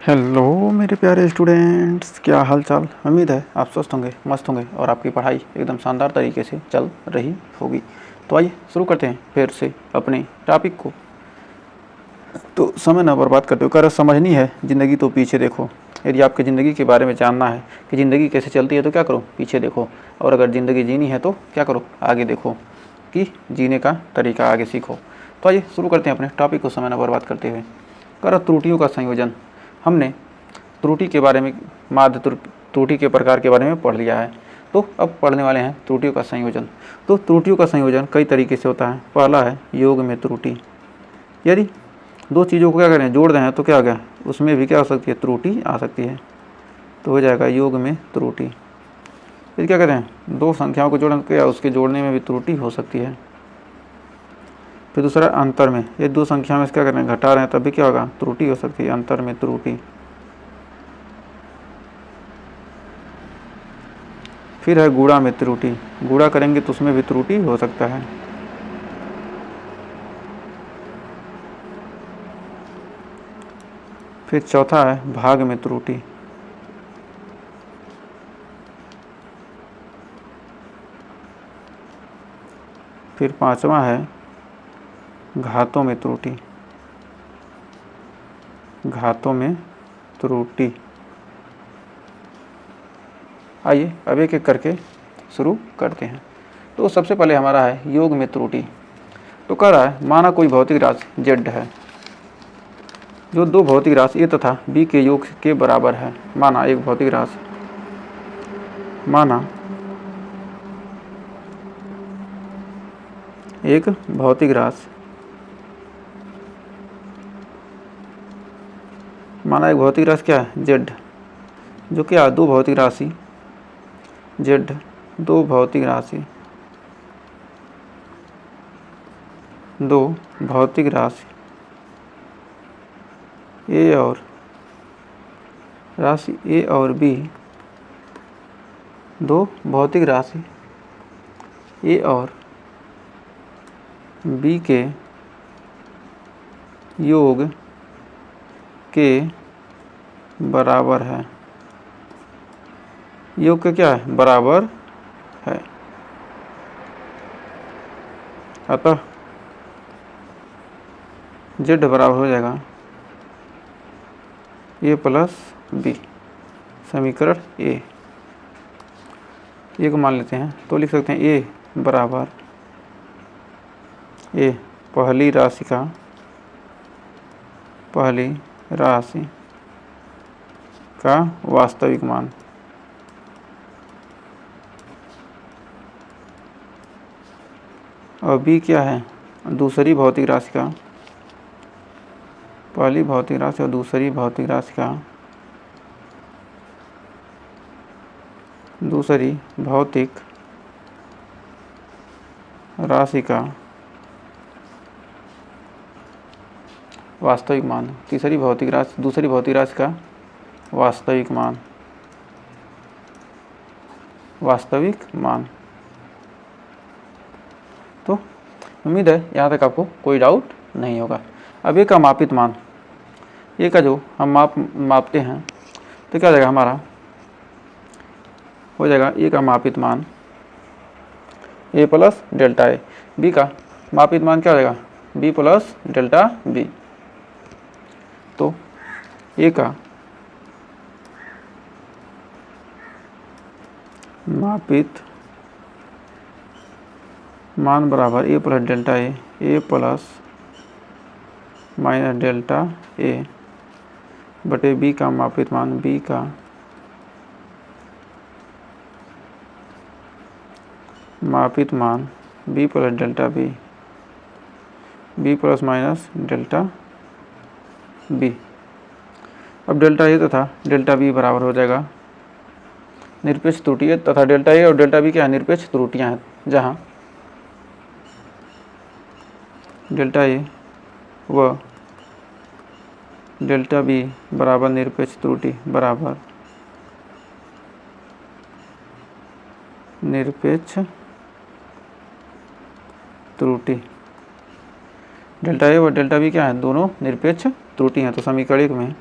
Hello मेरे प्यारे students, क्या हाल चाल। उम्मीद है आप स्वस्थ होंगे, मस्त होंगे और आपकी पढ़ाई एकदम शानदार तरीके से चल रही होगी। तो आइए शुरू करते हैं फिर से अपने टॉपिक को। तो समय न बर्बाद करते हो, कर समझनी है ज़िंदगी तो पीछे देखो। यदि आपकी ज़िंदगी के बारे में जानना है कि ज़िंदगी कैसे चलती है तो क्या करो, पीछे देखो। और अगर ज़िंदगी जीनी है तो क्या करो, आगे देखो कि जीने का तरीका आगे सीखो। तो आइए शुरू करते हैं अपने टॉपिक को समय न बर्बाद करते हुए। कर त्रुटियों का संयोजन। हमने त्रुटि के बारे में, माध्य त्रुटि के प्रकार के बारे में पढ़ लिया है। तो अब पढ़ने वाले हैं त्रुटियों का संयोजन। तो त्रुटियों का संयोजन कई तरीके से होता है। पहला है योग में त्रुटि। यदि दो चीज़ों को क्या करें, जोड़ दें तो क्या हो गया, उसमें भी क्या हो सकती है, त्रुटि आ सकती है। तो हो जाएगा योग में त्रुटि। यदि क्या कहते हैं, दो संख्याओं को जोड़ें क्या, उसके जोड़ने में भी त्रुटि हो सकती है। फिर दूसरा अंतर में, ये दो संख्या में क्या कर रहे हैं, घटा रहे हैं, तब भी क्या होगा, त्रुटि हो सकती है, अंतर में त्रुटि। फिर है गुणा में त्रुटि। गुणा करेंगे तो उसमें भी त्रुटि हो सकता है। फिर चौथा है भाग में त्रुटि। फिर पांचवा है घातों में त्रुटि। घातों में त्रुटि। आइए अब एक एक करके शुरू करते हैं। तो सबसे पहले हमारा है योग में त्रुटि। तो कह रहा है, माना कोई भौतिक राशि जेड है जो दो भौतिक राशि ए तथा बी के योग के बराबर है। माना एक भौतिक राशि, माना एक भौतिक राशि, माना एक भौतिक राशि क्या है, जेड, जो क्या दो भौतिक राशि जेड, दो भौतिक राशि, दो भौतिक राशि ए और राशि ए और बी, दो भौतिक राशि ए और बी के योग के बराबर है। योग के क्या है, बराबर है। अतः जेड बराबर हो जाएगा ए प्लस बी। समीकरण ए को मान लेते हैं तो लिख सकते हैं ए बराबर, ए पहली राशि का वास्तविक मान, और बी क्या है, दूसरी भौतिक राशि का, पहली भौतिक राशि और दूसरी भौतिक राशि का, दूसरी भौतिक राशि का वास्तविक मान, तीसरी भौतिक राशि, दूसरी भौतिक राशि का वास्तविक मान, वास्तविक मान। तो उम्मीद है यहाँ तक आपको कोई डाउट नहीं होगा। अब ए का मापित मान, ए का जो हम मापते हैं तो क्या हो जाएगा, हमारा हो जाएगा ए का मापित मान A plus delta A. B का मापित मान क्या हो जाएगा, बी प्लस डेल्टा बी। तो ए का मापित मान बराबर A plus delta A plus minus delta A बटे बी का मापित मान, बी का मापित मान B plus delta B, B plus minus delta B. अब डेल्टा ए तथा डेल्टा बी बराबर हो जाएगा निरपेक्ष त्रुटि है, तथा डेल्टा ए और डेल्टा बी क्या है, निरपेक्ष त्रुटियां हैं, जहां डेल्टा ए व डेल्टा बी बराबर निरपेक्ष त्रुटि बराबर निरपेक्ष त्रुटि। डेल्टा ए और डेल्टा बी क्या है, दोनों निरपेक्ष त्रुटि हैं। तो समीकरण 1 में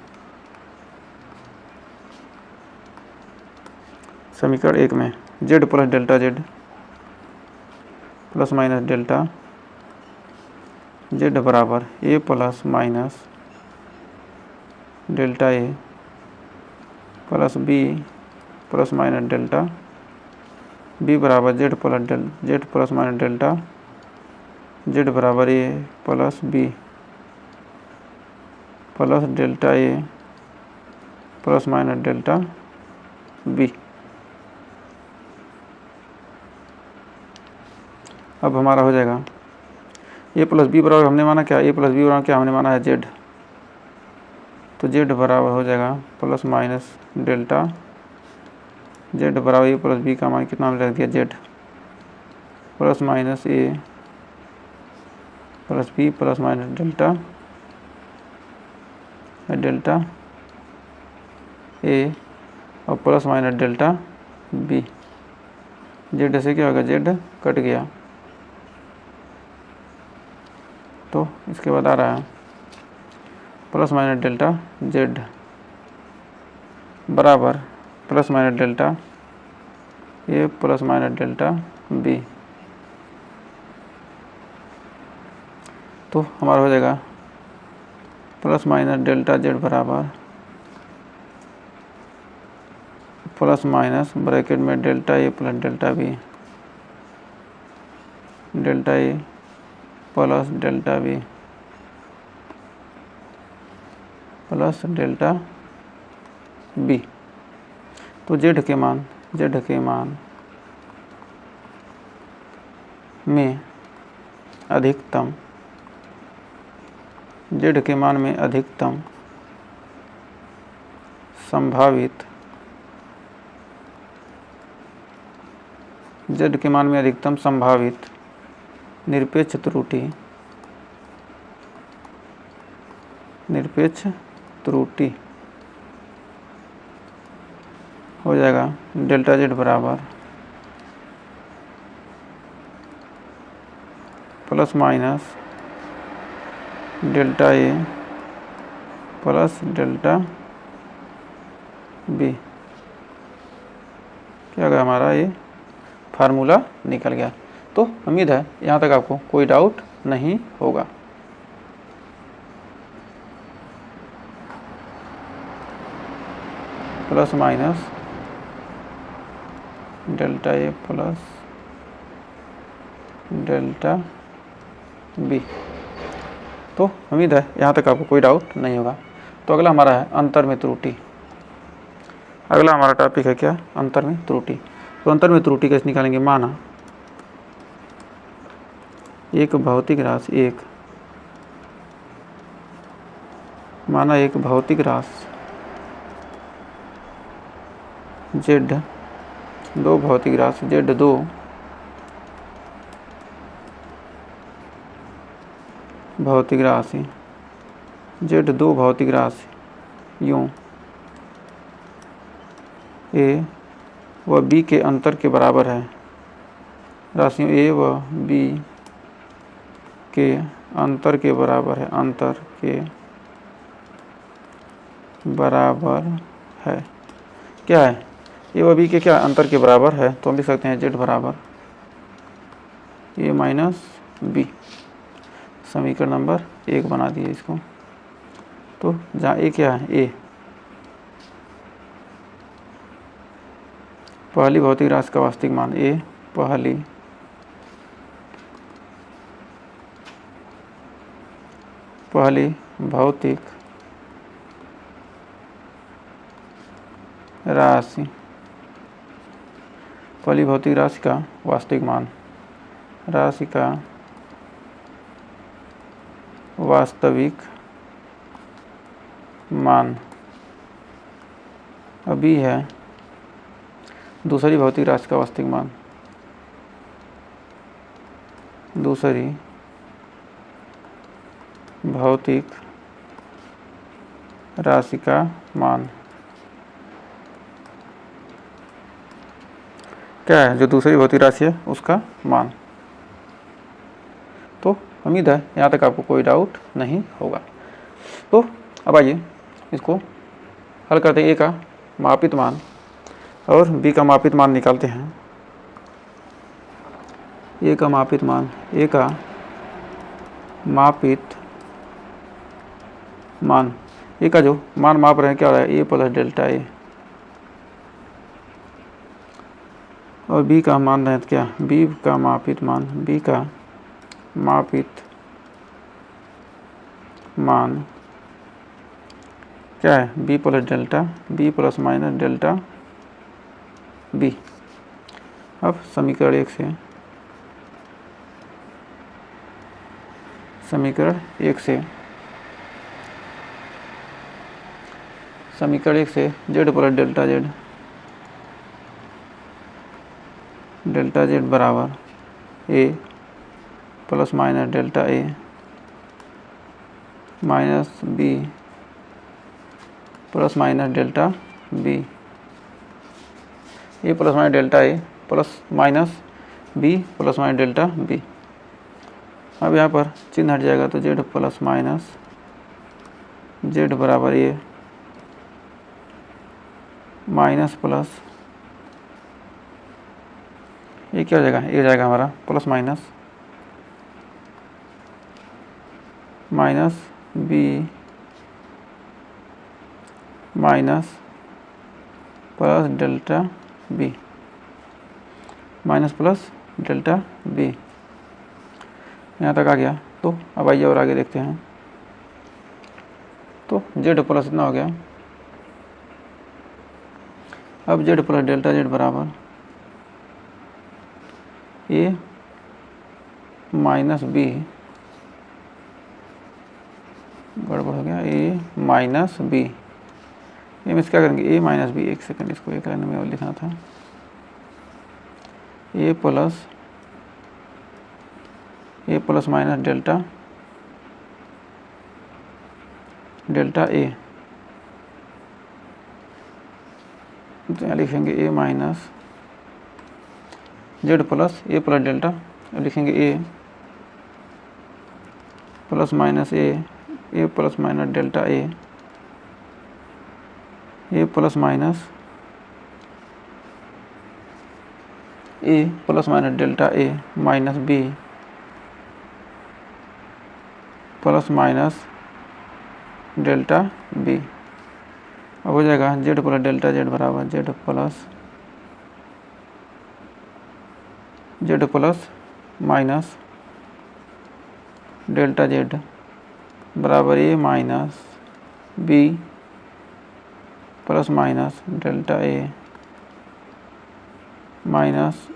समीकरण 1 में z plus delta z plus minus delta z बराबर a plus minus delta a plus b plus minus delta b बराबर z plus minus delta z बराबर a plus b plus delta a plus minus delta b। अब हमारा हो जाएगा a plus b बराबर हमने माना क्या, a प्लस b बराबर क्या हमने माना है z, तो z बराबर हो जाएगा प्लस माइनस डेल्टा z बराबर a प्लस b का मान कितना हमने रख दिया z plus minus a plus b plus minus delta a और plus minus delta b। z से क्या होगा, z कट गया, तो इसके बाद आ रहा है प्लस माइनस डेल्टा z बराबर plus minus delta a plus minus delta b। तो हमारा हो जाएगा प्लस माइनस डेल्टा z बराबर प्लस माइनस ब्रैकेट में delta a plus delta b, delta a plus delta b plus delta b। तो z के मान में अधिकतम संभावित निरपेक्ष त्रुटि हो जाएगा डेल्टा z बराबर plus minus delta a plus delta b। क्या होगा, हमारा ये फार्मूला निकल गया। तो उम्मीद है यहाँ तक आपको कोई डाउट नहीं होगा। Plus minus delta a plus delta b। तो उम्मीद है यहाँ तक आपको कोई डाउट नहीं होगा। तो अगला हमारा है अंतर में त्रुटि। अगला हमारा टॉपिक है क्या, अंतर में त्रुटि। तो अंतर में त्रुटि कैसे निकालेंगे, माना एक भौतिक राशि z दो भौतिक राशि z2 भौतिक राशि यूं a व b के अंतर के बराबर है। राशियों a व b के अंतर के बराबर है। क्या है, a व b के क्या अंतर के बराबर है, तो हम लिख सकते हैं z बराबर a माइनस b। समीकरण नंबर 1 बना दिए इसको। तो जहाँ a क्या है, a पहली भौतिक राशि का वास्तविक मान, a पहली भौतिक राशि का वास्तविक मान अभी है दूसरी भौतिक राशि का वास्तविक मान, दूसरी भौतिक राशि का मान क्या है, जो दूसरी भौतिक राशि है उसका मान। तो उम्मीद है यहाँ तक आपको कोई डाउट नहीं होगा। तो अब आइए इसको हल करते हैं। ए का मापित मान, और b का मापित मान निकालते हैं। a का मापित मान, a का मापित मान, a का जो मान माप रहे हैं क्या हो रहा है, a प्लस डेल्टा a, और b का मान रहे हैं क्या, b का मापित मान, b का मापित मान क्या है, b plus delta b plus minus delta b। अब समीकरण 1 से, समीकरण 1 से z प्लस डेल्टा z बराबर a plus minus delta a minus b plus minus delta b, a plus minus delta a plus minus b plus minus delta b। अब यहाँ पर चिन्ह हट जाएगा तो z प्लस माइनस z बराबर a minus plus, ये क्या हो जाएगा, ये जाएगा हमारा plus minus minus b minus plus delta b, minus plus delta b, यहाँ तक आ गया। तो अब आइए और आगे देखते हैं। तो z प्लस इतना हो गया। अब z प्लस डेल्टा z बराबर a माइनस b, गड़बड़ हो गया, a माइनस b, ये में क्या करेंगे, a माइनस b, एक सेकंड, इसको एक लाइन में और लिखना था, a plus minus delta a, तो यहाँ लिखेंगे a minus z plus a plus delta, लिखेंगे a plus minus a plus minus delta a plus minus a plus minus delta a minus b plus minus delta b। अब हो जाएगा z plus delta z बराबर z plus minus delta z बराबर a minus b plus minus delta a minus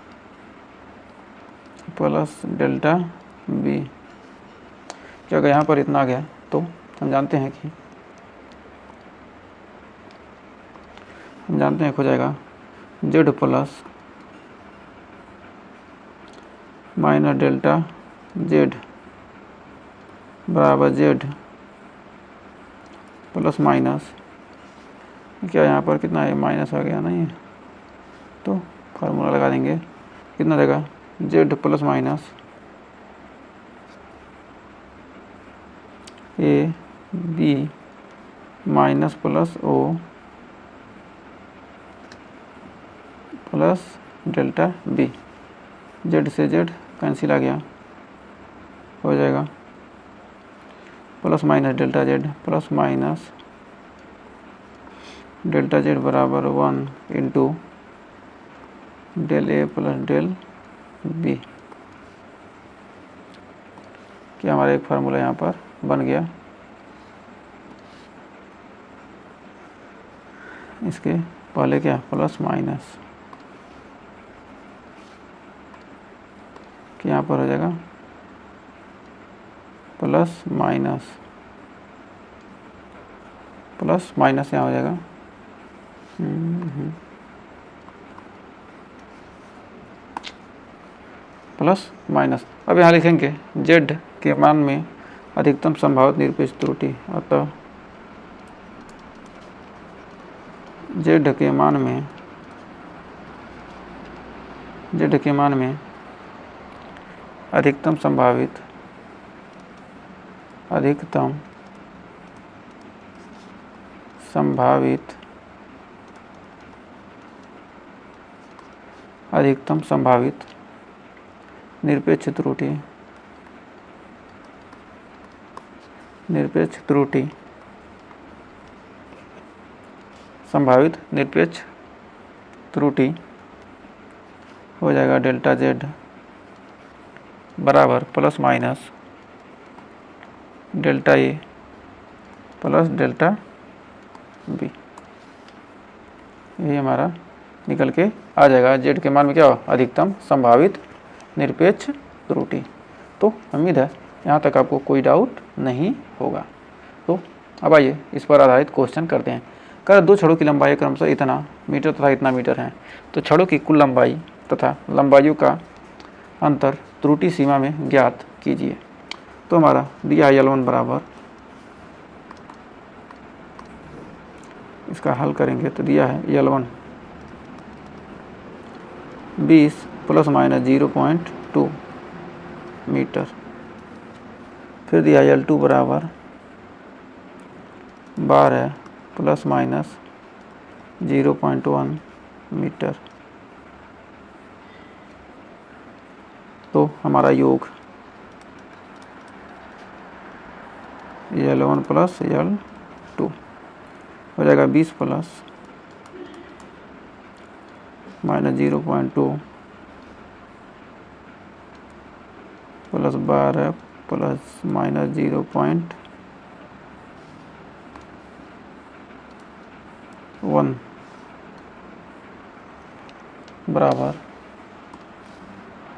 plus delta b। क्या अगर यहाँ पर इतना आ गया तो हम जानते हैं कि हो जाएगा z plus minus delta z बराबर z प्लस माइनस, क्या यहाँ पर कितना है, माइनस आ गया नहीं है, तो फार्मूला लगा देंगे, कितना देगा, z plus minus a b minus plus o plus delta b, z से z कैंसिल आ गया, हो जाएगा plus minus delta z plus minus delta z बराबर 1 into del a plus del b। क्या हमारा एक फार्मूला यहाँ पर बन गया। इसके पहले क्या, प्लस माइनस, कि यहाँ पर हो जाएगा प्लस माइनस यहाँ हो जाएगा प्लस माइनस। अब यहाँ लिखेंगे z के मान में अधिकतम संभावित निरपेक्ष त्रुटि, अतः z के मान में अधिकतम संभावित अधिकतम संभावित निरपेक्ष त्रुटि संभावित निरपेक्ष त्रुटि हो जाएगा डेल्टा जेड बराबर plus minus delta A plus delta B. ये हमारा निकल के आ जाएगा। जेड के मान में क्या हो, अधिकतम संभावित निरपेक्ष त्रुटि। तो उम्मीद है यहाँ तक आपको कोई डाउट नहीं होगा। तो अब आइए इस पर आधारित क्वेश्चन करते हैं। कर दो छड़ों की लंबाई क्रमशः इतना मीटर तथा इतना मीटर है, तो छड़ों की कुल लंबाई तथा लंबाइयों का अंतर त्रुटि सीमा में ज्ञात कीजिए। तो हमारा दिया है L1 बराबर, इसका हल करेंगे तो दिया है L1 20 प्लस माइनस 0.2 मीटर। फिर दिया है L2 बराबर 12 प्लस माइनस 0.1 मीटर। तो हमारा योग L1 प्लस L2 हो जाएगा 20 plus minus 0.2 plus 12 plus minus 0.1 बराबर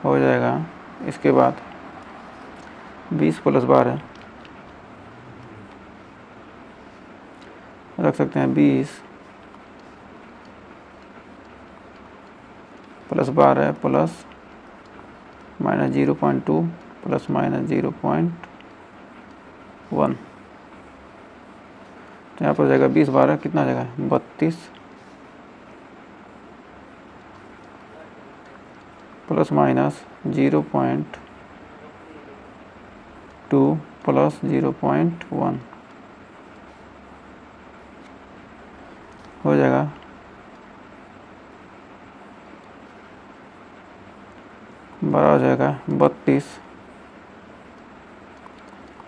हो जाएगा। इसके बाद 20 प्लस 12 रख सकते हैं 20 plus 12 plus minus 0.2 plus minus 0.1, तो यहाँ पर हो जाएगा 20 12 कितना आ जाएगा 32 प्लस माइनस 0.2 प्लस 0.1 हो जाएगा बड़ा हो जाएगा 32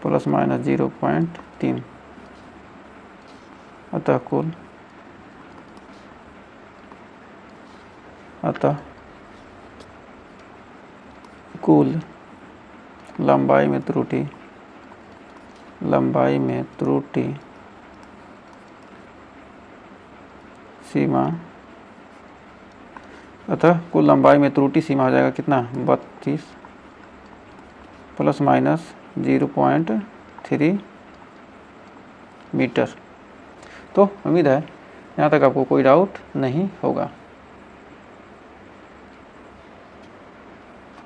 प्लस माइनस 0.3। अतः कुल लंबाई में त्रुटि सीमा, अतः कुल लंबाई में त्रुटि सीमा हो जाएगा कितना 32 प्लस माइनस 0.3 मीटर। तो उम्मीद है यहाँ तक आपको कोई डाउट नहीं होगा।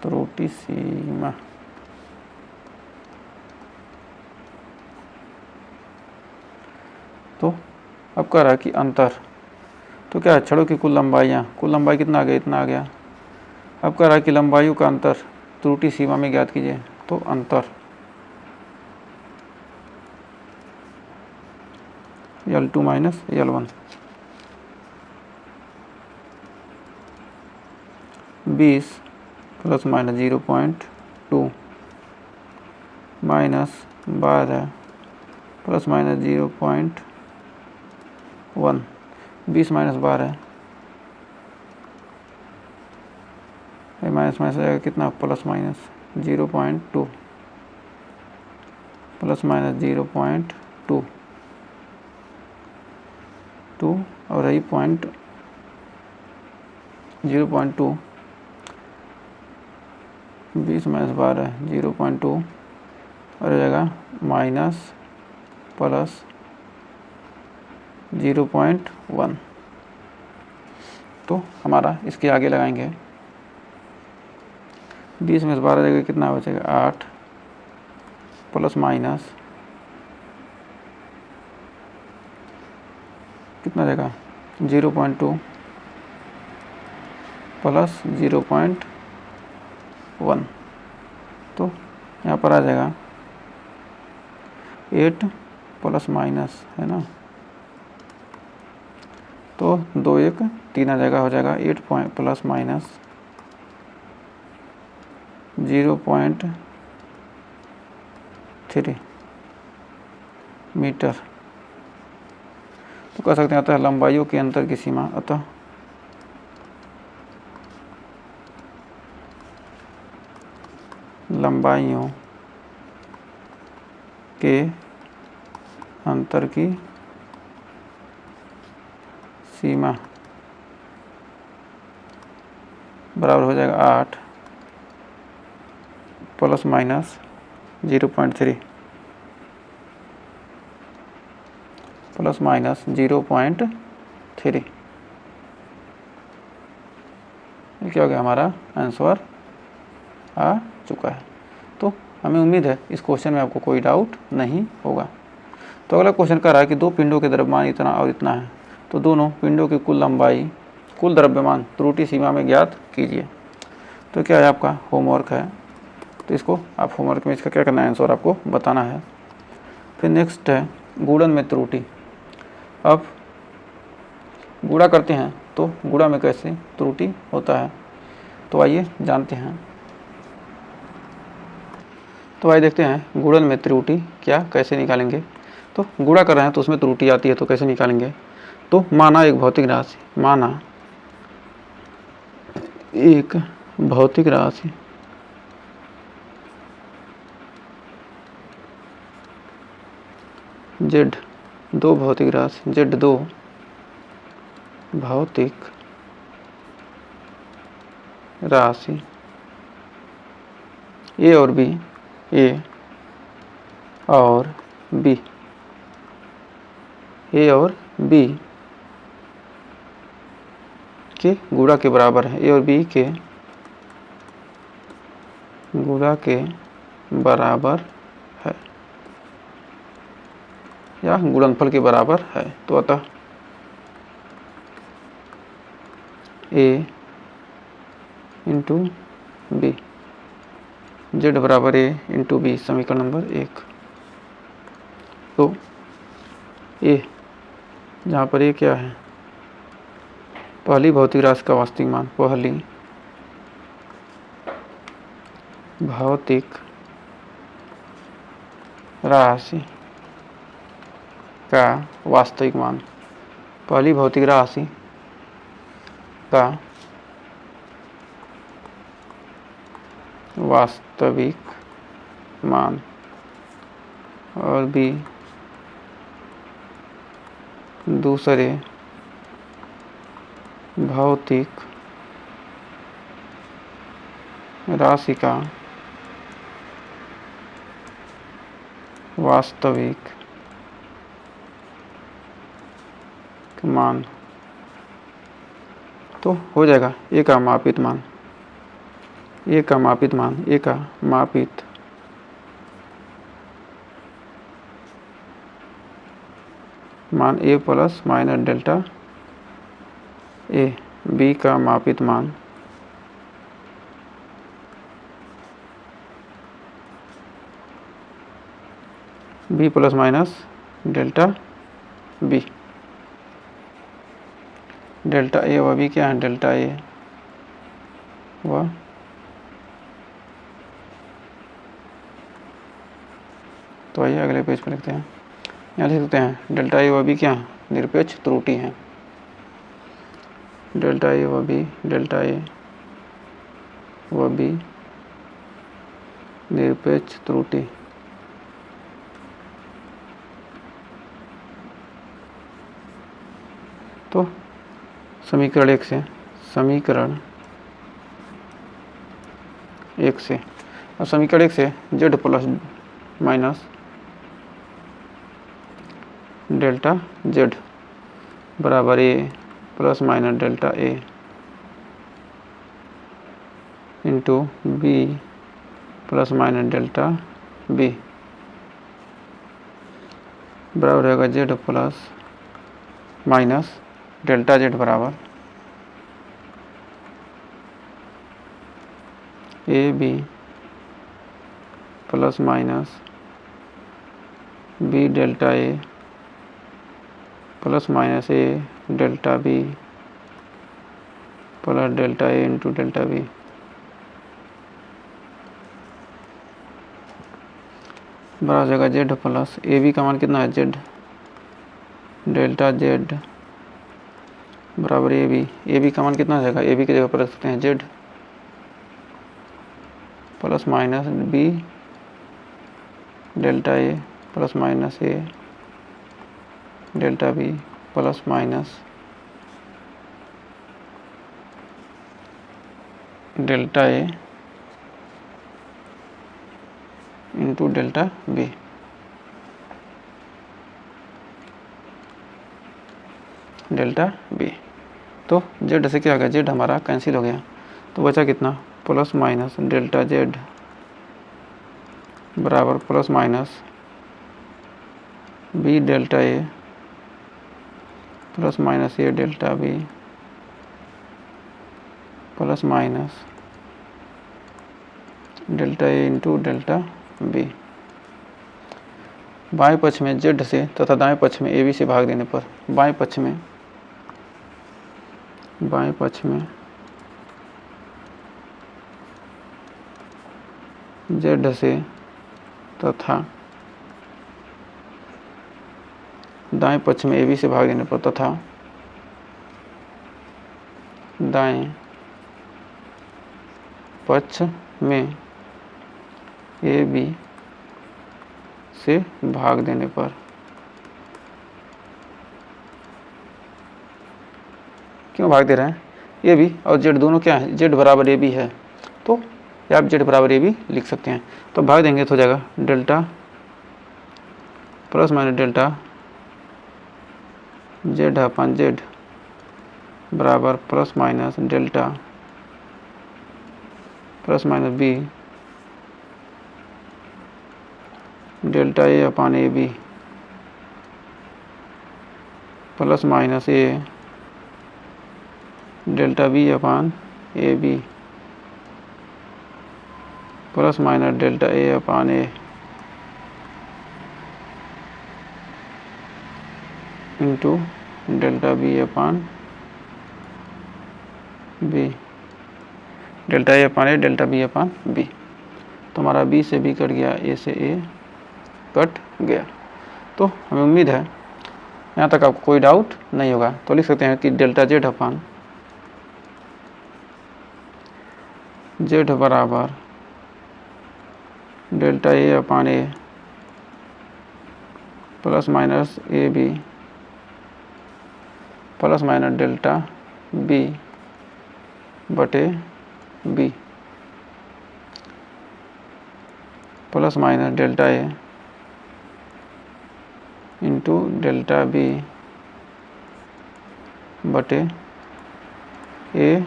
त्रुटि सीमा तो अब कह रहा है कि अंतर, तो क्या है छड़ों की कुल लंबाई कितना आ गया, इतना आ गया। अब कह रहा है कि लंबाइयों का अंतर त्रुटि सीमा में ज्ञात कीजिए। तो अंतर L2 minus L1 20 plus minus 0.2 minus 12 plus minus 0.1, 20 minus 12 minus minus आएगा कितना प्लस माइनस 0.2 प्लस माइनस 0.2 और यही 0.2 20 माइनस 12 0.2 और हो जाएगा माइनस प्लस 0.1। तो हमारा इसके आगे लगाएंगे 20 में से 12 जगह कितना बचेगा 8 प्लस माइनस कितना जगह 0.2 प्लस 0.1, तो यहाँ पर आ जाएगा 8 प्लस माइनस है ना, तो 2 1 3 आ जाएगा, हो जाएगा 8 प्लस माइनस 0.3 मीटर। तो कह सकते हैं अतः लंबाइयों के अंतर की सीमा, अतः लंबाइयों के अंतर की सीमा बराबर हो जाएगा 8 प्लस माइनस 0.3 प्लस माइनस 0.3। ये क्या हो गया, हमारा आंसर आ चुका है। तो हमें उम्मीद है इस क्वेश्चन में आपको कोई डाउट नहीं होगा। तो अगला क्वेश्चन कह रहा है कि दो पिंडों के द्रव्यमान इतना और इतना है, तो दोनों पिंडों की कुल लंबाई, कुल द्रव्यमान त्रुटि सीमा में ज्ञात कीजिए। तो क्या है, आपका होमवर्क है, तो इसको आप होमवर्क में इसका क्या करना है, आंसर आपको बताना है। फिर नेक्स्ट है गुणन में त्रुटि। अब गुणा करते हैं तो गुणा में कैसे त्रुटि होता है, तो आइए जानते हैं। तो आइए देखते हैं गुणन में त्रुटि क्या कैसे निकालेंगे। तो गुणा कर रहे हैं तो उसमें त्रुटि आती है, तो कैसे निकालेंगे। तो माना एक भौतिक राशि, माना एक भौतिक राशि जेड, दो भौतिक राशि जेड, दो भौतिक राशि ए और बी, ए और बी, ए और बी के गुणा के बराबर है, ए और बी के गुणा के बराबर है या गुणनफल के बराबर है। तो अतः ए इंटू बी, जेड बराबर ए इंटू बी, समीकरण नंबर 1। तो ए, जहाँ पर ए क्या है, पहली भौतिक राशि का वास्तविक मान, पहली भौतिक राशि का वास्तविक मान, पहली भौतिक राशि का वास्तविक मान, और बी दूसरे भौतिक राशि का वास्तविक मान। तो हो जाएगा ए का मापित मान, ए का मापित मान, ए का मापित मान A plus minus delta A, B का मापित मान B plus minus delta B, delta A व बी क्या है, डेल्टा ए व तो आइए अगले पेज पर लिखते हैं। यहाँ लिख सकते हैं डेल्टा ए व बी क्या है, निरपेक्ष त्रुटि है, डेल्टा ए व बी, डेल्टा ए व बी निरपेक्ष त्रुटि। तो समीकरण 1 से, समीकरण 1 से, और समीकरण 1 से Z plus minus delta Z बराबर A plus minus delta A into B plus minus delta B बराबर होगा Z plus minus delta Z बराबर A B plus minus B delta A plus minus A delta B plus delta A into delta B बराबर हो जाएगा Z plus ए B का मान कितना है जेड, डेल्टा जेड बराबर ए बी का मान कितना हो जाएगा, ए बी की जगह पर रख सकते हैं Z plus minus B delta A plus minus A delta B plus minus delta A into delta B. Delta B तो जेड से क्या आ गया, जेड हमारा कैंसिल हो गया तो बचा कितना प्लस माइनस डेल्टा जेड बराबर plus minus B delta A plus minus A delta B plus minus delta A into delta B. बाएं पक्ष में जेड से तथा दाएं पक्ष में ए बी से भाग देने पर बाएं पक्ष में जेड से तथा दाएं पक्ष में ए बी से भाग देने पर तथा दाएं पक्ष में ए बी से भाग देने पर क्यों भाग दे रहे हैं, ए बी और जेड दोनों क्या है, जेड बराबर ए बी है तो या आप जेड बराबर ए बी लिख सकते हैं। तो भाग देंगे तो हो जाएगा delta plus minus delta Z upon Z बराबर plus minus delta plus minus B delta A upon A B plus minus A delta B upon A B plus minus delta A upon A into delta B upon B delta A upon A delta B upon B. तो हमारा B से B cut गया, ए से ए cut गया। तो हमें उम्मीद है यहाँ तक आपको कोई डाउट नहीं होगा। तो लिख सकते हैं कि डेल्टा जेड अपान जेड बराबर delta A upon A plus minus A B plus minus delta B बटे B plus minus delta A into delta B बटे A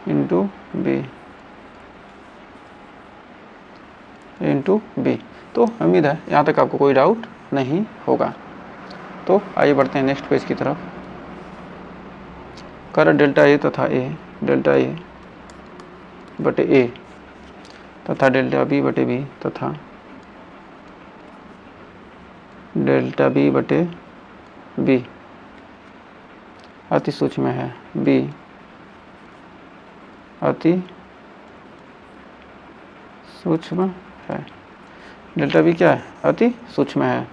into B into B. तो उम्मीद है यहाँ तक आपको कोई डाउट नहीं होगा। तो आइए बढ़ते हैं नेक्स्ट पेज की तरफ। कर डेल्टा ए तथा ए डेल्टा ए बटे ए तथा डेल्टा बी बटे बी तथा डेल्टा बी बटे बी अति सूक्ष्म है, बी अति सूक्ष्म है। डेल्टा बी क्या है, अति सूक्ष्म है।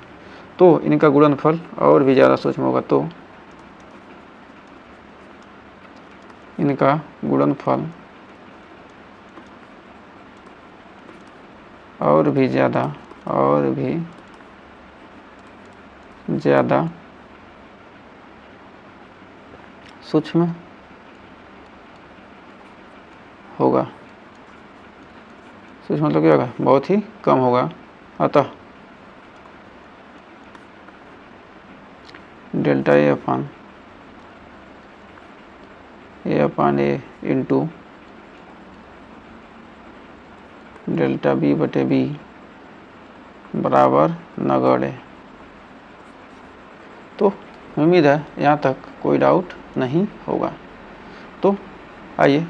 तो इनका गुणनफल और भी ज़्यादा सूक्ष्म होगा तो इनका गुणनफल और भी ज़्यादा सूक्ष्म होगा। सूक्ष्म मतलब क्या होगा, बहुत ही कम होगा। अतः delta A upon A into delta B बटे बी बराबर नगण्य। तो उम्मीद है यहाँ तक कोई डाउट नहीं होगा। तो आइए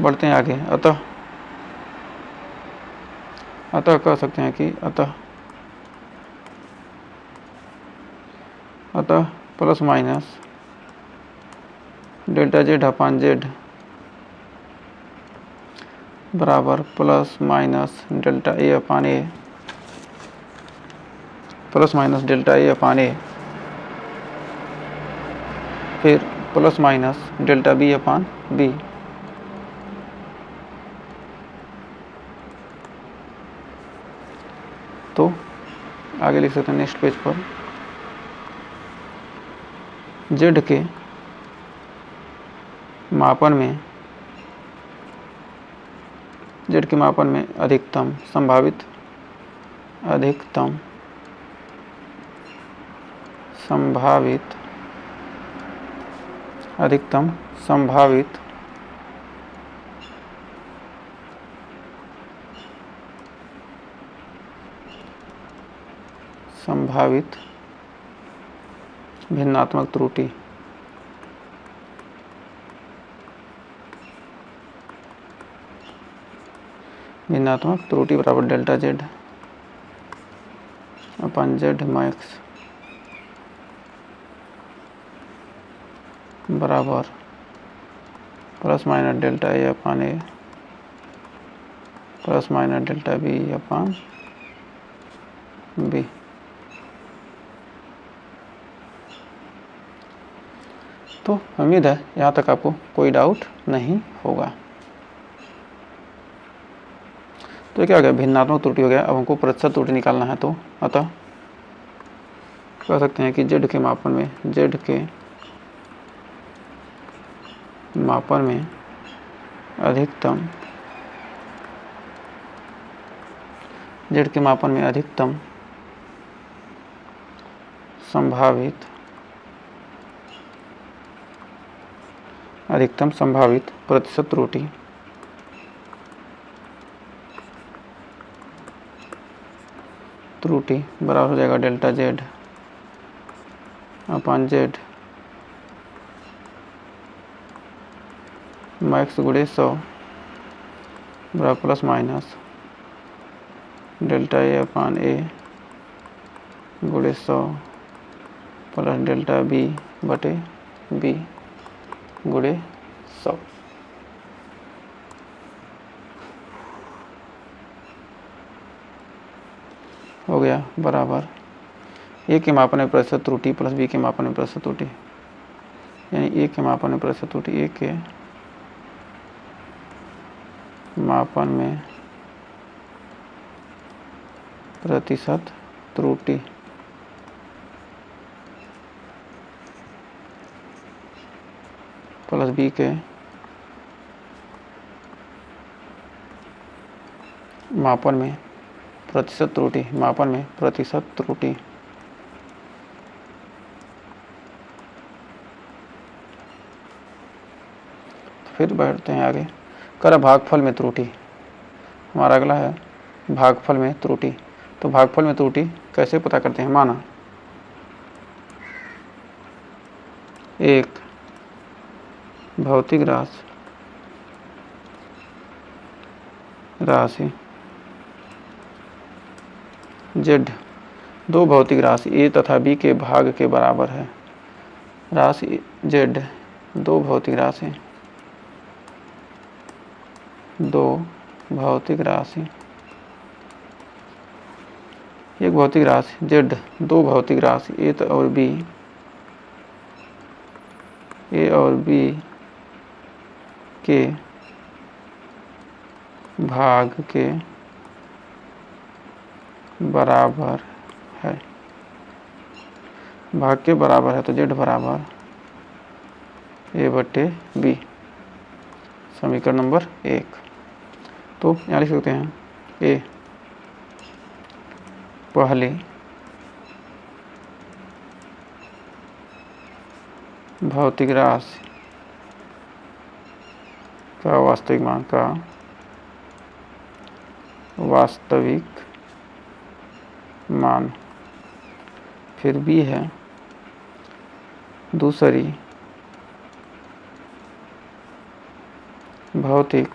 बढ़ते हैं आगे। अतः कह सकते हैं कि अतः plus minus delta Z upon Z बराबर plus minus delta A upon A plus minus delta A upon A, फिर plus minus delta B upon B. तो आगे लिख सकते हैं नेक्स्ट पेज पर, जेड के मापन में अधिकतम संभावित भिन्नात्मक त्रुटि बराबर delta Z upon Z max बराबर plus minus delta A upon A plus minus delta B upon B. तो उम्मीद है यहाँ तक आपको कोई डाउट नहीं होगा। तो क्या हो गया, भिन्नात्मक त्रुटि हो गया। अब हमको प्रतिशत त्रुटि निकालना है, तो अतः कह सकते हैं कि जेड के मापन में अधिकतम संभावित प्रतिशत त्रुटि बराबर हो जाएगा delta Z upon Z max गुणे 100 बराबर plus minus delta A upon ए गुणे 100 प्लस डेल्टा बी बटे बी गुणे 100। हो गया बराबर ए के मापन में प्रतिशत त्रुटि प्लस बी के मापन में प्रतिशत त्रुटि, यानी ए के मापन में प्रतिशत त्रुटि, ए के मापन में प्रतिशत त्रुटि प्लस बी के मापन में प्रतिशत त्रुटि फिर बढ़ते हैं आगे। कर भागफल में त्रुटि, हमारा अगला है भागफल में त्रुटि। तो भागफल में त्रुटि कैसे पता करते हैं। माना एक भौतिक राशि जेड दो भौतिक राशि ए तथा बी के भाग के बराबर है। राशि जेड दो भौतिक राशि एक भौतिक राशि जेड दो भौतिक राशि ए और बी के भाग के बराबर है। भाग के बराबर है तो जेड बराबर ए बटे बी, समीकरण नंबर 1। तो यहाँ लिख सकते हैं ए पहली भौतिक राशि का वास्तविक मान, फिर बी है दूसरी भौतिक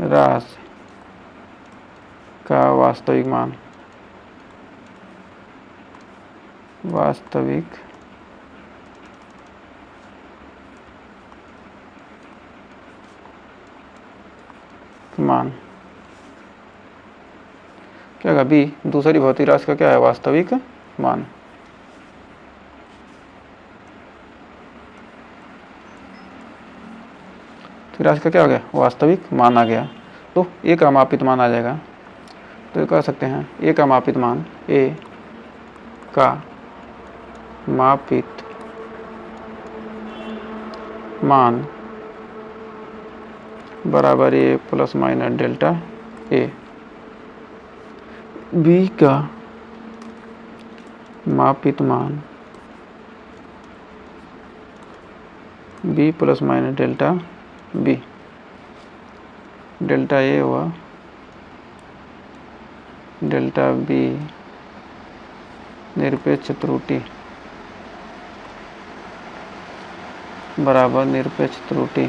राशि का वास्तविक मान, क्या होगा, बी दूसरी भौतिक राशि का क्या है, वास्तविक मान। तो राशि का क्या हो गया, वास्तविक मान आ गया। तो ए का मापित मान आ जाएगा। तो कह सकते हैं ए का मापित मान, ए का मापित मान बराबर A plus minus delta A. B का मापित मान B plus minus delta B. Delta A हुआ डेल्टा बी निरपेक्ष त्रुटि बराबर निरपेक्ष त्रुटि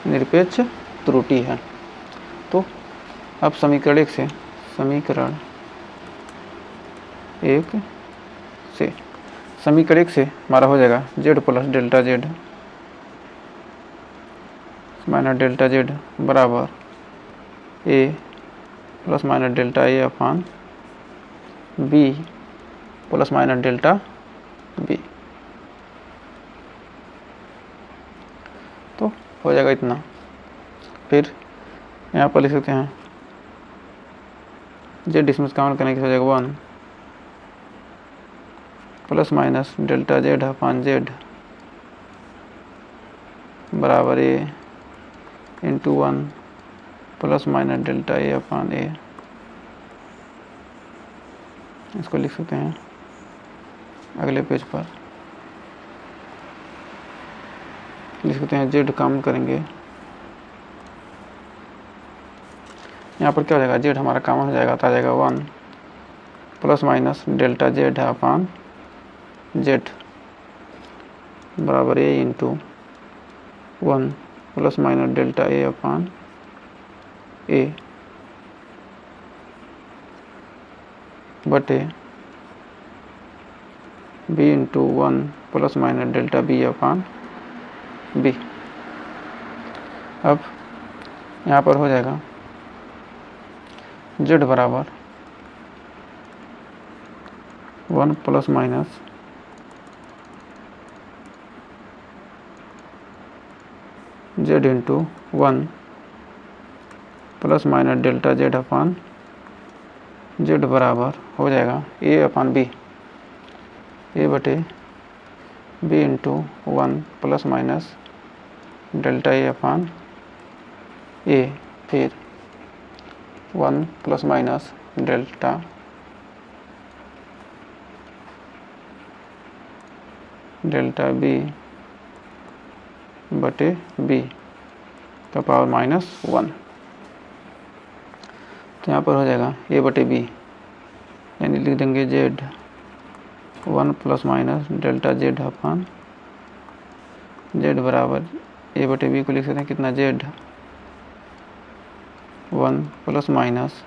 निरपेक्ष त्रुटि है। तो अब समीकरण एक से समीकरण एक से हमारा हो जाएगा Z plus delta Z minus delta Z बराबर A plus minus delta A upon B plus minus delta B. तो हो जाएगा इतना। फिर यहाँ पर लिख सकते हैं जेड इसमें काउंट करने के हो जाएगा 1 plus minus delta Z upon Z बराबर A into 1 plus minus delta A upon ए। इसको लिख सकते हैं अगले पेज पर, लिख सकते हैं जेड काउंट करेंगे। यहाँ पर क्या हो जाएगा, जेड हमारा कॉमन हो जाएगा, तो आ जाएगा 1 plus minus delta Z upon Z बराबर A into 1 plus minus delta A upon A बटे B into 1 plus minus delta B upon B. अब यहाँ पर हो जाएगा जेड बराबर 1 plus minus Z into 1 plus minus delta Z upon Z बराबर हो जाएगा ए अपान बी, ए बटे B into 1 plus minus delta A upon A, फिर 1 प्लस माइनस डेल्टा बी बटे बी का पावर -1। तो यहाँ पर हो जाएगा ए बटे बी, यानी लिख देंगे Z 1 plus minus delta Z upon Z बराबर ए बटे बी को लिख सकते हैं कितना, Z 1 plus minus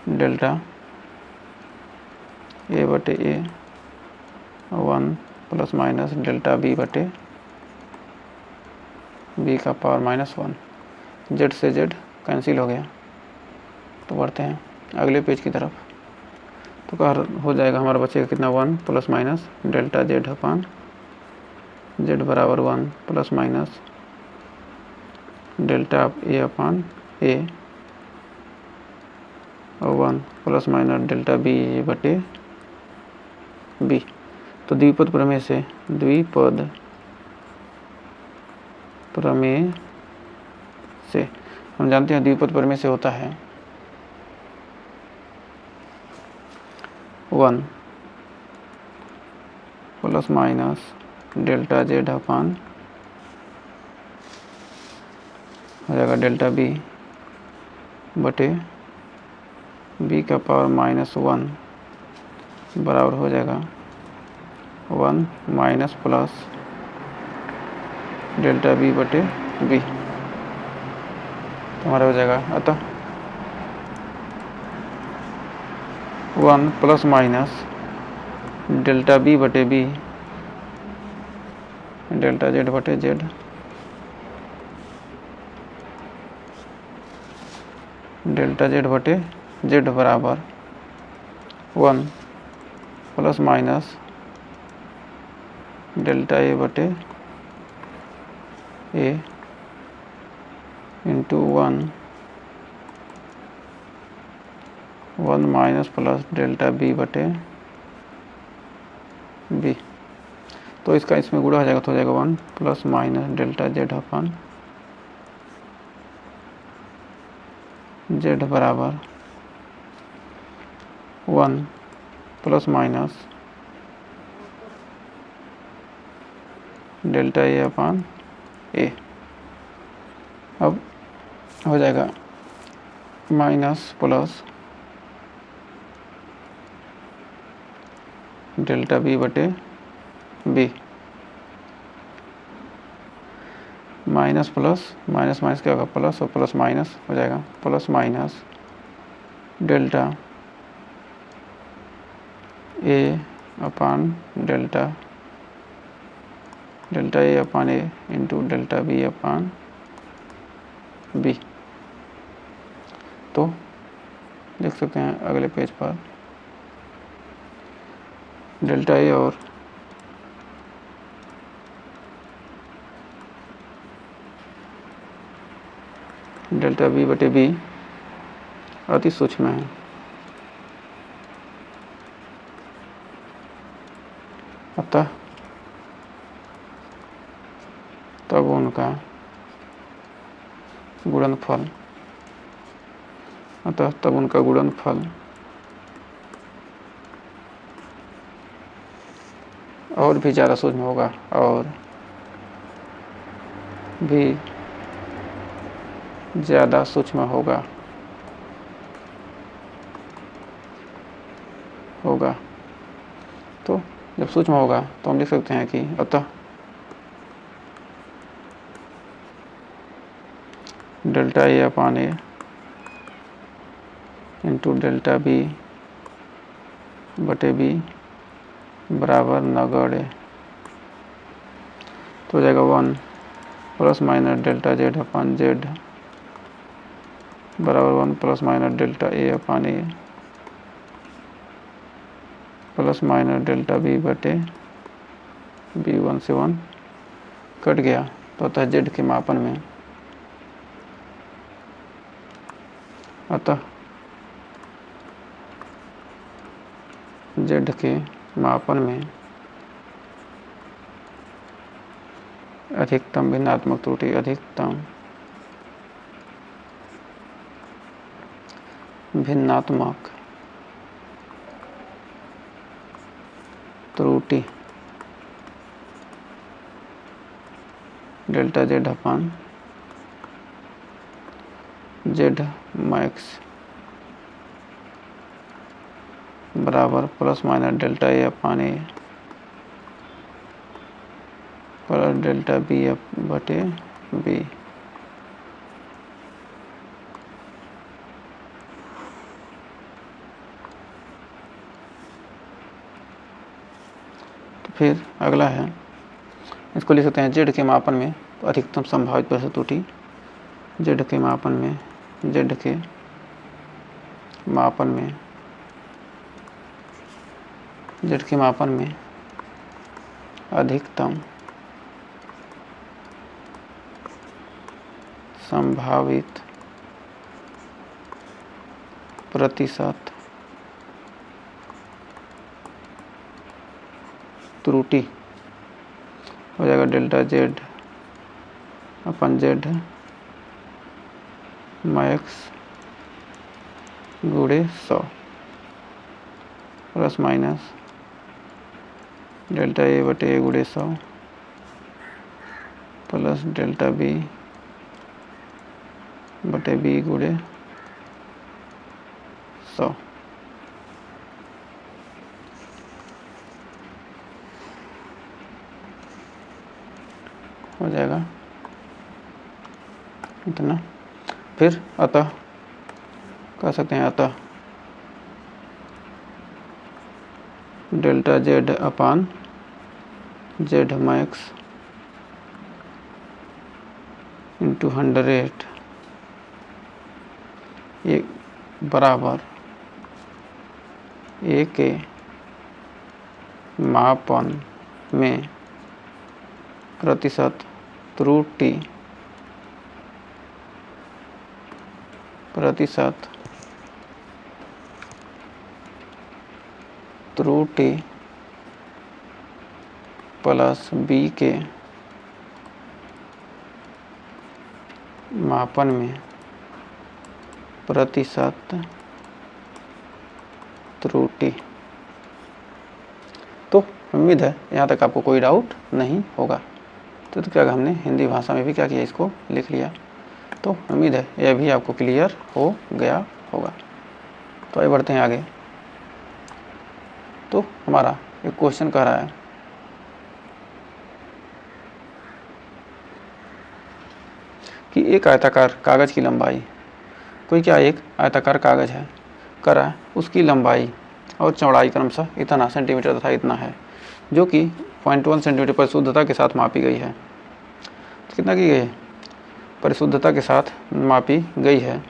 delta A बटे A 1 plus minus delta B बटे बी का पावर -1। जेड से जेड कैंसिल हो गया। तो बढ़ते हैं अगले पेज की तरफ। तो क्या हो जाएगा, हमारा बचेगा कितना, 1 plus minus delta Z upon Z बराबर 1 plus minus delta A upon ए और 1 प्लस माइनस डेल्टा बी बटे बी। तो द्विपद प्रमेय से हम जानते हैं द्विपद प्रमेय से होता है 1 plus minus delta Z upon हो जाएगा डेल्टा बी बटे बी का पावर -1 बराबर हो जाएगा 1 माइनस प्लस डेल्टा बी बटे बी। तो हमारा हो जाएगा अतः 1 प्लस माइनस डेल्टा बी बटे बी डेल्टा जेड बटे जेड, डेल्टा जेड बटे जेड बराबर 1 प्लस माइनस डेल्टा ए बटे A into 1 minus plus delta B बटे बी। तो इसका इसमें गुणा हो जाएगा तो हो जाएगा 1 plus minus delta Z upon Z बराबर 1 plus minus delta A upon A. अब हो जाएगा माइनस प्लस डेल्टा बी बटे B, minus plus minus minus क्या होगा प्लस, और प्लस माइनस हो जाएगा plus minus delta A upon delta A upon A into delta B upon B. तो देख सकते हैं अगले पेज पर डेल्टा ए और डेल्टा बी बटे बी अति सूक्ष्म है। अतः तब उनका गुणनफल और भी ज़्यादा सूक्ष्म होगा, और भी ज़्यादा सूक्ष्म होगा तो जब सूक्ष्म होगा तो हम लिख सकते हैं कि अतः delta A upon A into delta B बटे बी बराबर नगण्य। तो हो जाएगा 1 plus minus delta Z upon Z बराबर 1 plus minus delta A upon A plus minus delta B बटे बी। 1 से 1 कट गया तो अतः जेड के मापन में अधिकतम भिन्नात्मक त्रुटि delta Z upon Z max बराबर plus minus delta A upon A plus delta B बटे बी। तो फिर अगला है, इसको लिख सकते हैं जेड के मापन में तो अधिकतम संभावित परिस्थिति त्रुटि जेड के मापन में अधिकतम संभावित प्रतिशत त्रुटि हो जाएगा delta Z upon Z max गुणे 100 प्लस माइनस डेल्टा ए बटे ए गुणे 100 प्लस डेल्टा बी बटे बी गुणे 100। हो जाएगा इतना। फिर अतः कह सकते हैं अतः delta Z upon Z max into 100 ये बराबर ए के मापन में प्रतिशत त्रुटि प्लस बी के मापन में प्रतिशत त्रुटि। तो उम्मीद है यहाँ तक आपको कोई डाउट नहीं होगा। तो क्या हमने हिंदी भाषा में भी क्या किया, इसको लिख लिया। तो उम्मीद है यह भी आपको क्लियर हो गया होगा। तो आइए बढ़ते हैं आगे। तो हमारा एक क्वेश्चन कह रहा है कि एक आयताकार कागज़ की लंबाई, कोई क्या एक आयताकार कागज़ है, कह रहा है उसकी लंबाई और चौड़ाई क्रमशः इतना सेंटीमीटर तथा इतना है, जो कि 0.1 सेंटीमीटर परिशुद्धता के साथ मापी गई है। तो कितना की गई है, परिशुद्धता के साथ मापी गई है।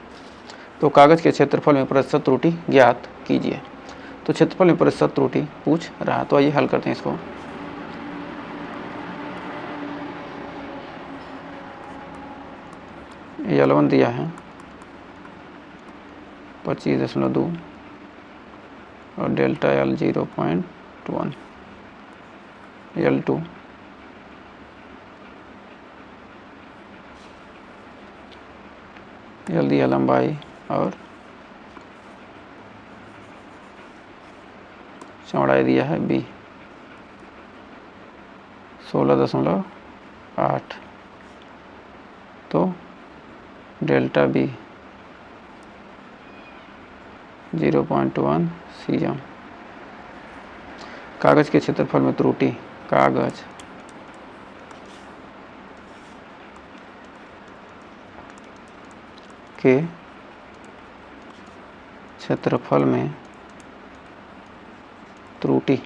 तो कागज़ के क्षेत्रफल में प्रतिशत त्रुटि ज्ञात कीजिए। तो क्षेत्रफल में प्रतिशत त्रुटि पूछ रहा है। तो आइए हल करते हैं इसको। L1 दिया है 25.2 और डेल्टा L 0.1, L2 L दिया लंबाई और चौड़ाई दिया है B 16.8। तो डेल्टा B 0.1 cm। कागज़ के क्षेत्रफल में त्रुटि, कागज़ के क्षेत्रफल में त्रुटि।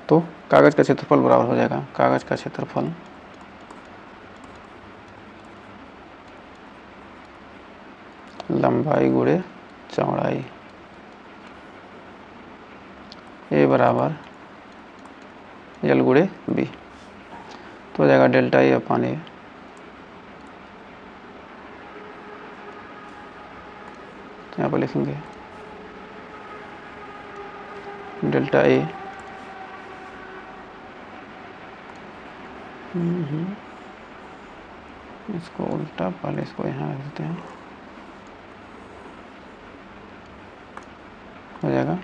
तो कागज़ का क्षेत्रफल बराबर हो जाएगा कागज़ का क्षेत्रफल लंबाई गुणे चौड़ाई, ए बराबर L गुणे B। तो हो जाएगा डेल्टा ए अपन ए, यहाँ पर लिखेंगे डेल्टा ए इसको उल्टा, पहले इसको यहाँ रख देते हैं, हो जाएगा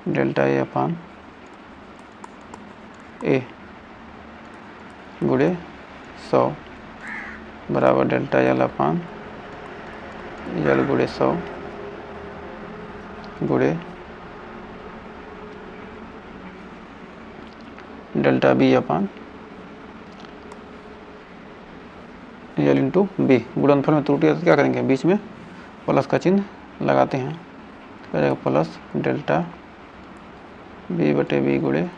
डेल्टा ए अपान ए गुणे 100 बराबर डेल्टा एल अपान एल गुणे 100 गुणे डेल्टा बी अपान एल इंटू बी। गुणनफल में त्रुटि है तो क्या करेंगे, बीच में प्लस का चिन्ह लगाते हैं, तो जाएगा प्लस डेल्टा बी बटे बी गुणे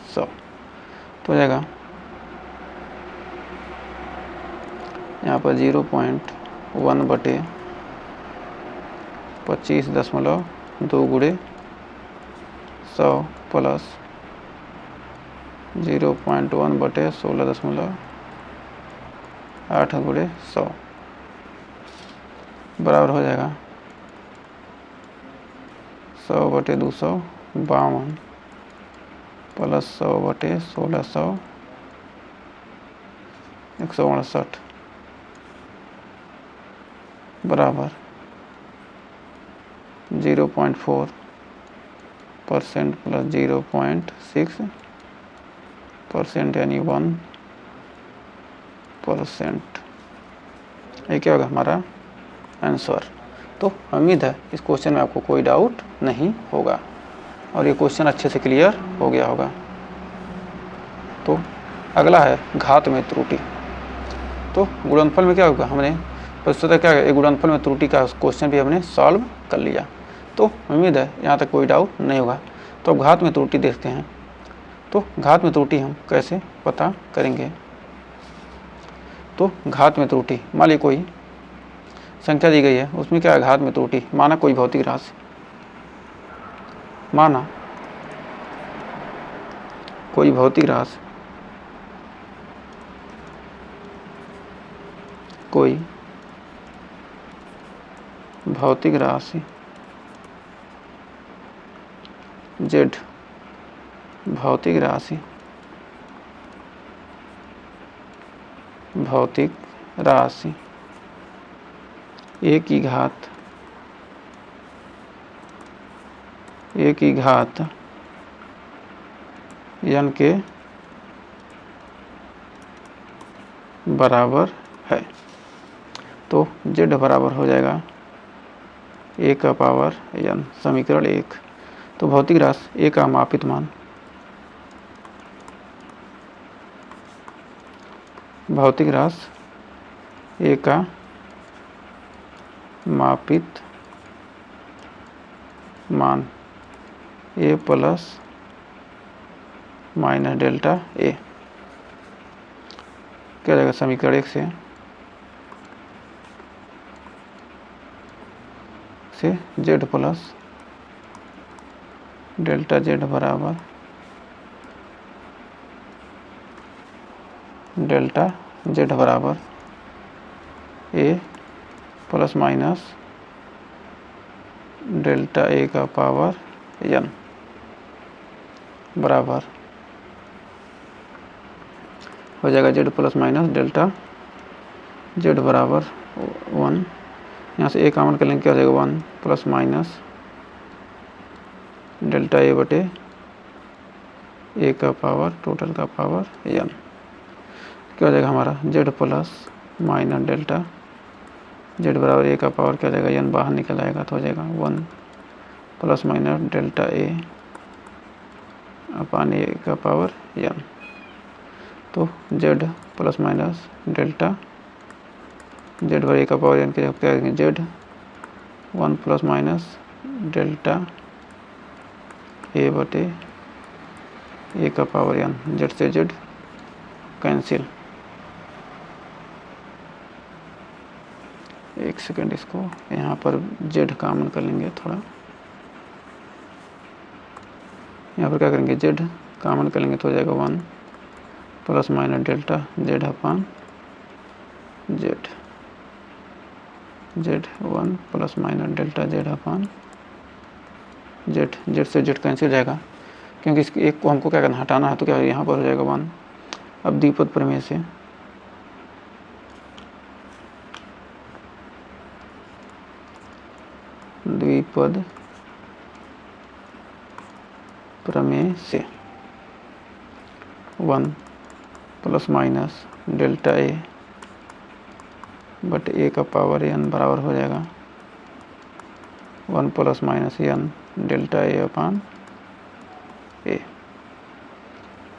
100। तो हो जाएगा यहाँ पर 0.1 बटे 25.2 गुणे 100 प्लस 0.1 बटे 16.8 गुणे 100 बराबर हो जाएगा 100 बटे 252 प्लस 100 बटे 1600 168 बराबर 0.4% प्लस 0.6% यानी 1%। ये क्या होगा हमारा आंसर। तो उम्मीद है इस क्वेश्चन में आपको कोई डाउट नहीं होगा और ये क्वेश्चन अच्छे से क्लियर हो गया होगा। तो अगला है घात में त्रुटि। तो गुणनफल में क्या होगा, हमने प्रस्तुत क्या है, गुणनफल में त्रुटि का क्वेश्चन भी हमने सॉल्व कर लिया। तो उम्मीद है यहाँ तक कोई डाउट नहीं होगा। तो अब घात में त्रुटि देखते हैं। तो घात में त्रुटि हम कैसे पता करेंगे? तो घात में त्रुटि, मान ली कोई संख्या दी गई है, उसमें क्या है? घात में त्रुटि। माना कोई भौतिक राशि, माना कोई भौतिक राशि, कोई भौतिक राशि z, भौतिक राशि, भौतिक राशि a की घात n के बराबर है। तो z बराबर हो जाएगा a का पावर n, समीकरण 1। तो भौतिक राशि a का मापित मान, भौतिक राशि a का मापित मान a plus minus delta a क्या जाएगा? समीकरण 1 से z प्लस डेल्टा z बराबर डेल्टा z बराबर a plus minus delta a का पावर n बराबर हो जाएगा z plus minus delta z बराबर 1। यहाँ से a कॉमन कर लेंगे, क्या हो जाएगा? 1 प्लस माइनस डेल्टा a बटे a का पावर टोटल का पावर n। क्या हो जाएगा हमारा? z plus minus delta z बराबर a का पावर क्या हो जाएगा? n बाहर निकल आएगा तो हो जाएगा 1 plus minus delta a upon a का पावर n। तो z plus minus delta z बराबर a का पावर n क्या करेंगे? z 1 plus minus delta a बटे a का पावर n, z से z कैंसिल। एक सेकेंड, इसको यहाँ पर z कॉमन कर लेंगे थोड़ा। यहाँ पर क्या करेंगे? z कॉमन कर लेंगे तो हो जाएगा 1 प्लस माइनस डेल्टा z अपान z, z 1 plus minus delta z अपान z से z कैंसिल हो जाएगा, क्योंकि इसके एक को हमको क्या करना? हटाना है। तो क्या यहाँ पर हो जाएगा 1। अब द्विपद प्रमेय से द्विपद प्रमेय से 1 plus minus delta a but a का पावर n बराबर हो जाएगा 1 plus minus n delta a upon a।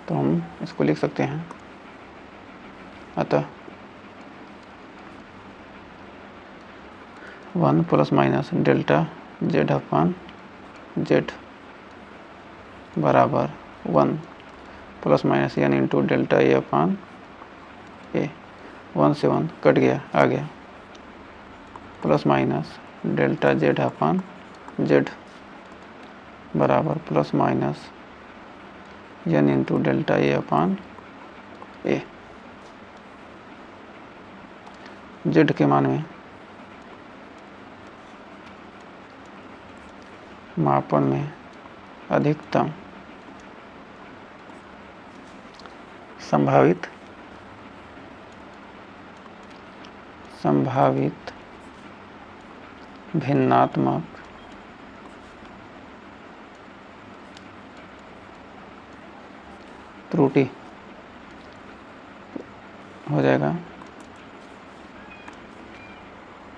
तो हम इसको लिख सकते हैं, अतः 1 प्लस माइनस डेल्टा z अपान z बराबर 1 plus minus n into delta a upon a। 1 से 1 कट गया, आ गया प्लस माइनस डेल्टा z अपान z बराबर plus minus n into delta a upon a। z के मान में मापन में अधिकतम संभावित भिन्नात्मक त्रुटि हो जाएगा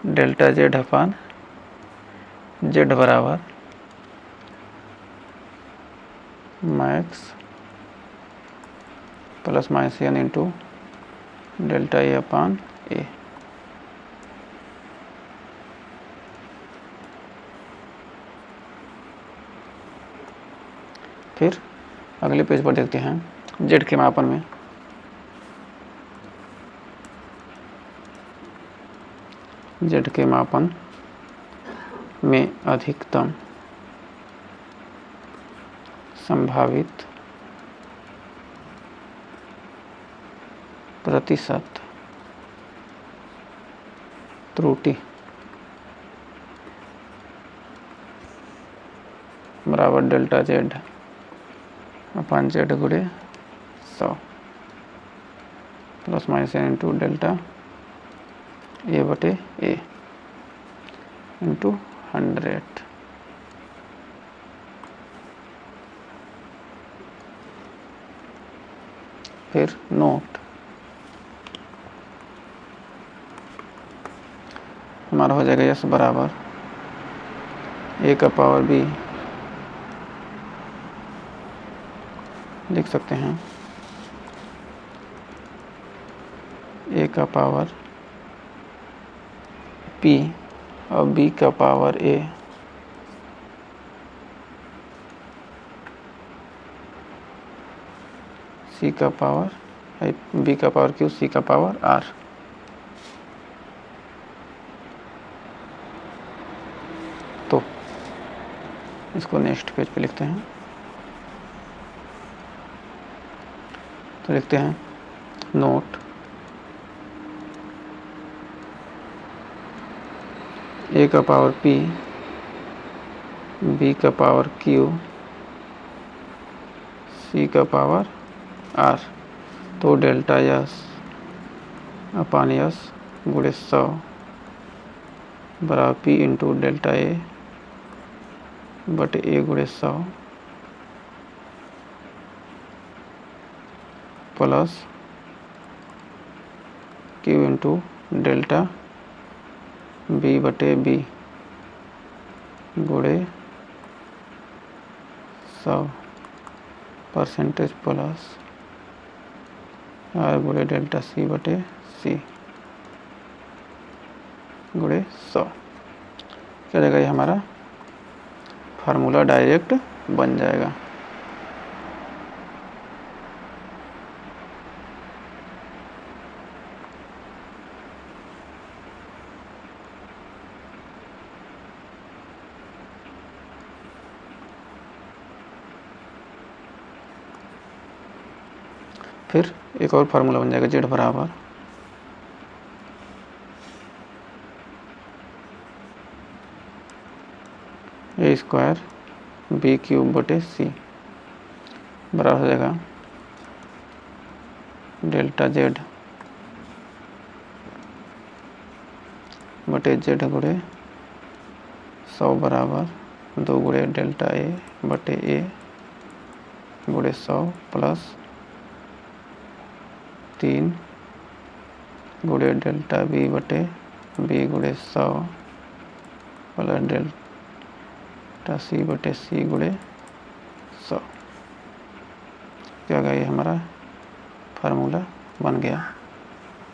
डेल्टा z अपान z बराबर max plus minus n into delta a upon a। फिर अगले पेज पर देखते हैं जेड के मापन में जेड के मापन में अधिकतम संभावित प्रतिशत त्रुटि बराबर डेल्टा जेड अपन जेड गुणे 100 plus minus N into delta A बटे ए इंटू 100। फिर नोट हमारा हो जाएगा यस बराबर ए का पावर बी, लिख सकते हैं ए का पावर पी और बी का पावर ए सी का पावर बी का पावर क्यू सी का पावर आर। तो इसको नेक्स्ट पेज पे लिखते हैं। तो लिखते हैं नोट ए का पावर पी बी का पावर क्यू सी का पावर आर। तो डेल्टा यस अपान यस गुणे 100 बराबर पी इंटू डेल्टा ए बटे ए गुणे 100 plus Q into delta B बटे बी गुणे 100 परसेंटेज प्लस आर गुणे डेल्टा सी बटे सी गुणे 100। क्या रहेगा ये हमारा फार्मूला डायरेक्ट बन जाएगा। फिर एक और फार्मूला बन जाएगा जेड बराबर ए स्क्वायर बी क्यूब बटे सी बराबर हो जाएगा डेल्टा जेड बटे जेड गुणे 100 बराबर 2 गुणे डेल्टा ए बटे ए गुणे 100 प्लस 3 गुणे डेल्टा बी बटे बी गुणे 100 प्लस डेल्टा सी बटे सी गुणे 100। क्या गया ये हमारा फार्मूला बन गया।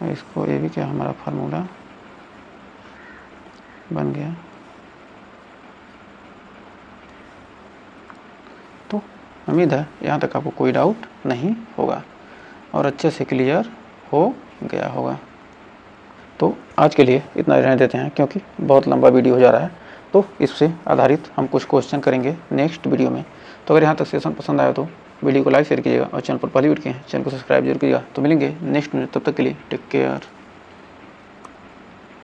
और इसको ये भी क्या हमारा फार्मूला बन गया। तो उम्मीद है यहाँ तक आपको कोई डाउट नहीं होगा और अच्छे से क्लियर हो गया होगा। तो आज के लिए इतना रहने देते हैं क्योंकि बहुत लंबा वीडियो हो जा रहा है। तो इससे आधारित हम कुछ क्वेश्चन करेंगे नेक्स्ट वीडियो में। तो अगर यहाँ तक सेशन पसंद आया तो वीडियो को लाइक शेयर कीजिएगा और चैनल पर पहली वीडियो के हैं चैनल को सब्सक्राइब जरूर कीजिएगा। तो मिलेंगे नेक्स्ट वीडियो, तब तक के लिए टेक केयर।